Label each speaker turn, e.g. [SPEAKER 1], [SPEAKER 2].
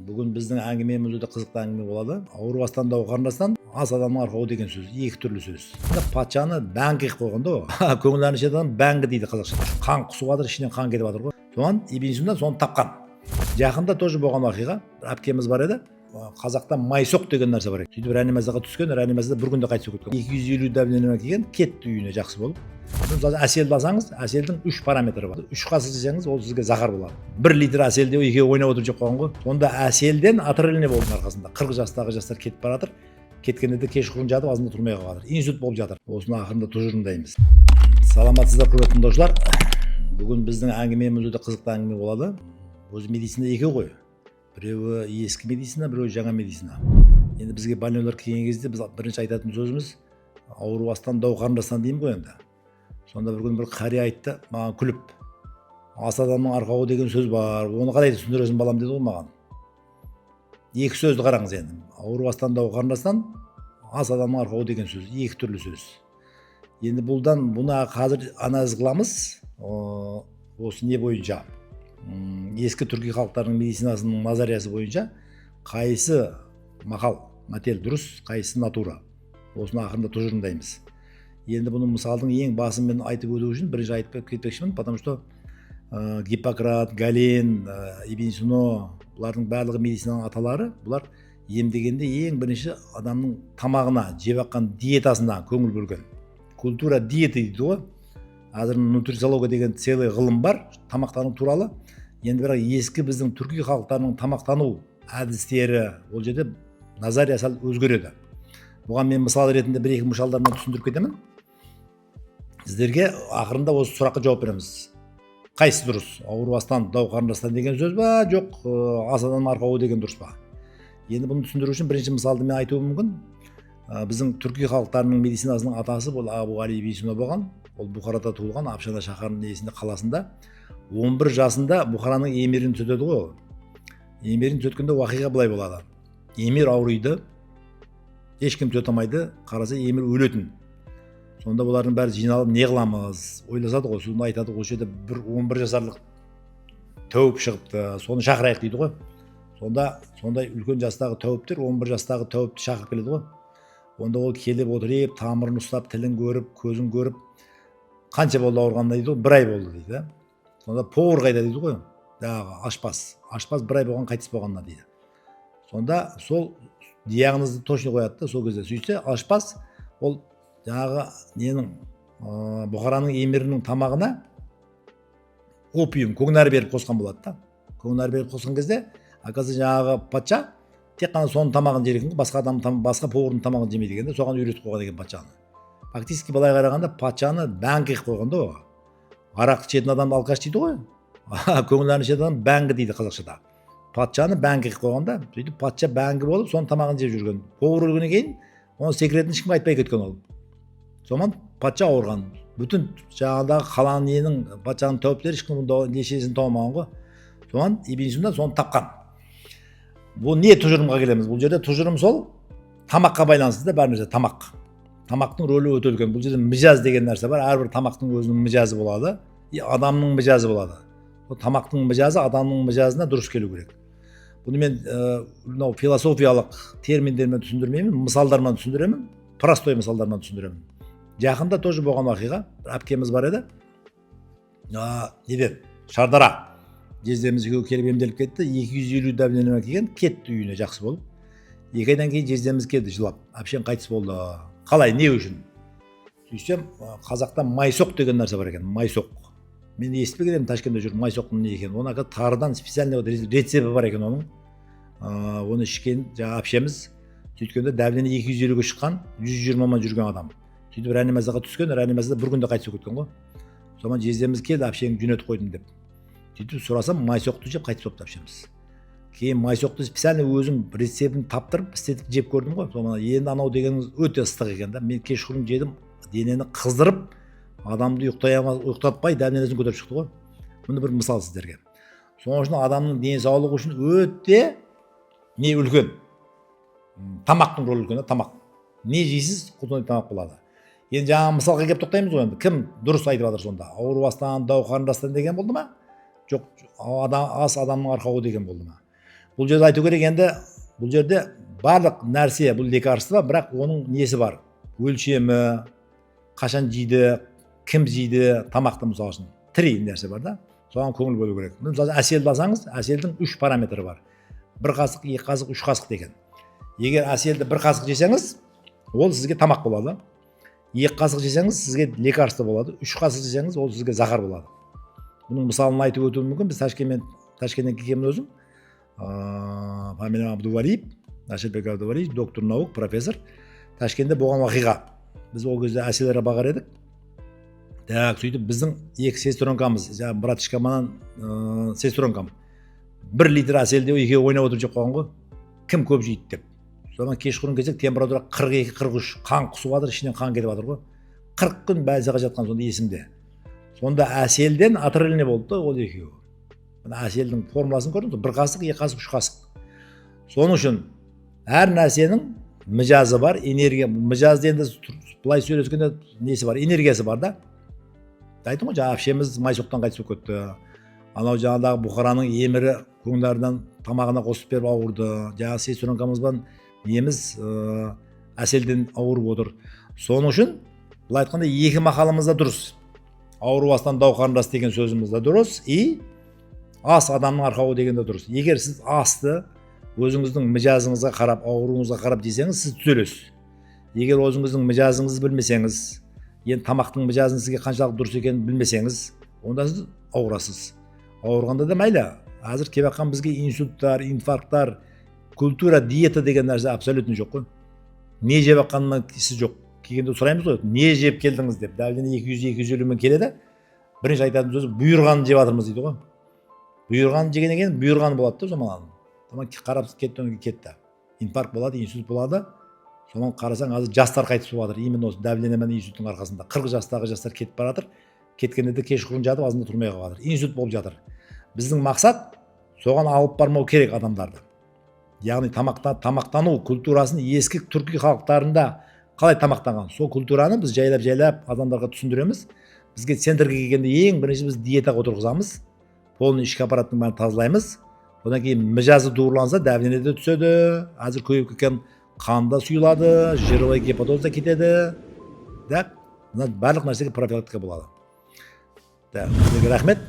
[SPEAKER 1] Бүгін біздің әңгімеміз өте қызықты әңгіме болады. Ауырбастан дау қарындастан, ас адамның арқауы деген сөз, екі түрлі сөз. Патшаны бәңгі қылып қойған да, көңілдерін шетадан бәңгі дейді қазақша. Қан құсып жатыр, ішінен қан кетіп жатыр ғой. Соған Ибн Сина соны тапқан. Жақында тоже болған оқиға. Әпкеміз бар еді. Қазақта майсоқ деген нәрсе бар еді. Сөйтіп реанимацияға түскен, реанимацияда бір күнде қайтыс болып кеткен. 250 дәбленімен келген, кетті үйіне жақсы болып. Мысалы әселді алсаңыз, әселдің 3 параметрі бар. 3 қасық жесеңіз, ол сізге зақар болады. 1 литр әселде екеуі ойнап отырып жеп қойған ғой. Сонда әселден атырылне болды арқасында. 40 жастағы жастар кетіп бара жатыр. Кеткенде де кешқұрым жатып, азында тұрмай қалып жатыр. Инсульт болып жатыр. Осыны ақырында тұжырымдаймыз. Саламатсыздар, құрметті тыңдаушылар. Бүгін біздің әңгімеміз өте қызықты әңгіме болады. Өзі медицина екеу ғой. Біреуі ескі медицина, біреуі жаңа медицина. Енді бізге больнойлар келген кезде біз бірінші айтатын сөзіміз ауырбастан дау қарындастан деймін ғой енді. Сонда бір күн бір қария айтты, маған күліп, ас адамның арқауы деген сөз бар, оны қалай түсіндіресің балам деді ғой маған. Екі сөзді қараңыз енді. Ауырбастан дау қарындастан, ас адамның арқауы деген сөз, екі түрлі сөз. Енді бұны қазір анализ қыламыз, осы не бойынша? Ескі түркі халықтарының медицинасының назариясы бойынша қайсы мақал, матель дұрыс, қайсы натура. Осыны ақырында тұжырымдаймыз. Енді бұны мысалдың ең басымен айтып өту үшін бірінші айтып кетпекшімін, потому что Гиппократ, Гален, Ибн Сина, бұлардың барлығы медицинаның аталары, бұлар емдегенде ең бірінші адамның тамағына, жеп жатқан диетасына көңіл бөлген. Культура диеты дейді ғой. Қазір нутрициология деген целый ғылым бар, тамақтану туралы. Енді бірақ ескі біздің түркі халықтарының тамақтану әдістері ол жерде назария сәл өзгереді. Бұған мен мысал ретінде бір-екі мысалдармен түсіндіріп кетемін. Сіздерге ақырында осы сұраққа жауап береміз. Қайсы дұрыс? Ауырбастан дау қарындастан деген сөз ба, жоқ ас адамның арқауы деген дұрыс па? Енді бұны түсіндіру үшін бірінші мысалды мен айтуым мүмкін. Біздің түркі халықтарының медицинасының атасы бұл Абу Али Ибн Сина болған. Ол Бұхарада туылған, Абшана шаһарының қаласында 11 жасында Бұхараның емирін түзетеді ғой. Емирін түзеткенде уақиға былай болады. Емир ауырайды, ешкім түзете алмайды, қараса емир өлетін. Сонда бұлардың бәрі жиналып не қыламыз? Ойласады ғой, соны айтады, осы жерде бір 11 жасарлық тәуіп шығыпты, соны шақырайық дейді ғой. Сондай үлкен жастағы тәуіптер 11 жастағы тәуіпті шақырып келеді ғой. Онда ол келіп отырып, тамырын ұстап, тілін көріп, көзін көріп, қанша болды ауырғанда дейді ғой, 1 ай болды дейді. Сонда повар қайда дейді ғой, ашпас 1 ай болған қайтыс болғанына дейді. Сонда сол диагнозды точно қояды да, сол кезде сөйтсе ашпас ол жаңағы ненің Бұхараның емирінің тамағына опиум, көкнәр беріп қосқан болады да. Көкнәр беріп қосқан кезде, оказывается жаңағы патша тек қана соның тамағын жер екен, басқа повардың тамағын жемейді екен, соған үйретіп қойған екен патшаны. Фактически былай қарағанда патшаны бәңгі қылып қойған да. Арақ ішетін адамды алкаш дейді ғой. Көңілдерін ішетін адам бәңгі дейді қазақшада. Патшаны бәңгі қылып қойған да. Сөйтіп патша бәңгі болып, соның тамағын жеп жүрген. Повар өлгеннен кейін, оның секретін ешкімге айтпай кеткен ол. Сонан патша ауырған. Бүтін жаңағыдағы қаланың патшаның тәуіптері ешкім нешесін тауымаған ғой. Сонан Ибн Сина соны тапқан. Бұл не тұжырымға келеміз? Бұл жерде тұжырым сол тамаққа байланысты да бәрімізде тамақ. Тамақтың рөлі өте үлкен. Бұл жерде мижаз деген нәрсе бар. Әрбір тамақтың өзінің мижазы болады, адамның мижазы болады. Тамақтың мижазы адамның мижазына дұрыс келу керек. Бұны мен философиялық терминдермен түсіндірмеймін, мысалдармен түсіндіремін, простой мысалдармен түсіндіремін. Жақында тоже болған оқиға, әпкеміз бар еді. Неден? Шардара. Жездеміз екеуі келіп емделіп кетті. 250 дәбленімен келген, кетті үйіне жақсы болып. 2 айдан кейін жездеміз келді жылап. Әпшем қайтыс болды. Қалай, не үшін? Сөйтсем, қазақта майсоқ деген нәрсе бар екен, майсоқ. Мен естіпеген едім, Ташкентте жүріп, майсоқтың не екен. Оны тарыдан специальный рецепті бар екен оның. Оны ішкен жаңа әпшеміз, сөйткенде дәблені 250-ге шыққан, 120-ма жүрген адам. Сөйтіп реанимацияға түскен, реанимацияда бір күнде қайтыс кеткен ғой. Соған жездеміз келді, әпшемді жөнелтіп қойдым деп. Сөйтіп сұрасам, майсоқты жеп қайтыс болыпты әпшеміз. Кейін майсоқты специально өзім рецептін таптырып, істетіп жеп көрдім ғой. Соған енді анау дегеніңіз өте ыстық екен да. Мен кешқұрым жедім, денені қыздырып, адамды ұйықтатпай дәмненесін көтеріп шықты ғой. Мұны бір мысал сіздерге. Соның үшін адамның денсаулығы үшін өте не үлкен. Тамақтың рөлі үлкен, тамақ. Не жейсіз, құтынай тамақ болады. Енді жаңа мысалға келіп тоқтаймыз ғой енді. Кім дұрыс айтып жатыр сонда? Ауырбастан, дау қарындастан деген болды ма? Жоқ, ас адамның арқауы деген болды ма? Бұл жерде айту керек енді, бұл жерде барлық нәрсе бұл лекарство, бірақ оның несі бар? Өлшемі, қашан жейді, кім жейді, тамақты мысалы үшін. Три нәрсе бар да. Соған көңіл бөлу керек. Мысалы әселді алсаңыз, әселдің 3 параметрі бар. 1 қасық, 2 қасық, 3 қасық деген. Егер әселді 1 қасық жесеңіз, ол сізге тамақ болады. 2 қасық жесеңіз, сізге лекарство болады. 3 қасық жесеңіз, ол сізге захар болады. Бұның мысалын айтып өтуім мүмкін. Біз Ташкенттен келгенмін өзім. Фамилиям Абдувалиев, Ашетбек Абдувалиев, доктор наук, профессор. Ташкентте болған уақиға. Біз ол кезде әселдерге бағар едік. Так, сөйтіп біздің 2 сестренкамыз, жаңағы братышкамнан сестренкам 1 литр әселде екеуі ойнап отырып жеп қойған ғой. Кім көп жейді деп. Содан кешқұрын келсек, температура 42-43, қан құсып жатыр, ішінен қан кетіп жатыр ғой. 40 күн бәлсаға жатқан сонда есімде. Сонда әселден отравление болды да ол екеуі. Әселдің формуласын көрдіңіз, 1 қасық, 2 қасық, 3 қасық. Соның үшін әр нәрсенің мижазы бар, энергия. Мижазды енді былай сөйлескенде несі бар, энергиясы бар да. Айттым ғой, жаңа әпшеміз майсоқтан қайтыс болып кетті. Анау жаңағыдағы Бұхараның емірі көңілдерінен тамағына қосып беріп ауырды. Жаңағы сестренкамызбен неміз әселден ауырып отыр. Соның үшін былай айтқанда 2 мақалымыз да дұрыс. Ауырбастан дау қарындас деген сөзіміз де дұрыс. Ас адамның арқауы деген де дұрыс. Егер сіз асты өзіңіздің мижазыңызға қарап, ауруыңызға қарап жесеңіз, сіз түзелесіз. Егер өзіңіздің мижазыңызды білмесеңіз, енді тамақтың мижазының сізге қаншалық дұрыс екенін білмесеңіз, онда сіз ауырасыз. Ауырғанда да мейлі. Қазір келіп жатқан бізге инсульттар, инфаркттар, культура, диета деген нәрсе абсолютно жоқ қой. Не жеп жатқанынан сіз жоқ. Келгенде сұраймыз ғой, не жеп келдіңіз деп. Дәлден 200-250 мен келеді. Бірінші айтатын сөзі бұйырғанын жеп жатырмыз дейді ғой. Бұйырғанын жегеннен кейін бұйырғаны болады да заман. Таман қарап кетті. Инфаркт болады, инсульт болады. Соған қарасаң, қазір жастар қайтыс болып жатыр. Именно осы давление мен инсульттың арқасында 40 жастағы жастар кетіп бара жатыр. Кеткенде де кешқұрын жатып, азында тұрмай қалып жатыр. Инсульт болып жатыр. Біздің мақсат соған алып бармау керек адамдарды. Яғни тамақтану культурасын ескі түркі халықтарында қалай тамақтанған, сол культураны біз жайлап адамдарға түсіндіреміз. Бізге центрге келгенде ең бірінші біз диетаға отырғызамыз. Полный ішкі аппараттың бәрін тазалаймыз. Одан кейін мижазы дұрыланса, давление де түседі. Қазір көйіп кеткен қанда сұйылады, жировой гепатоз да кетеді. Барлық нәрсеге профилактика болады. Рахмет.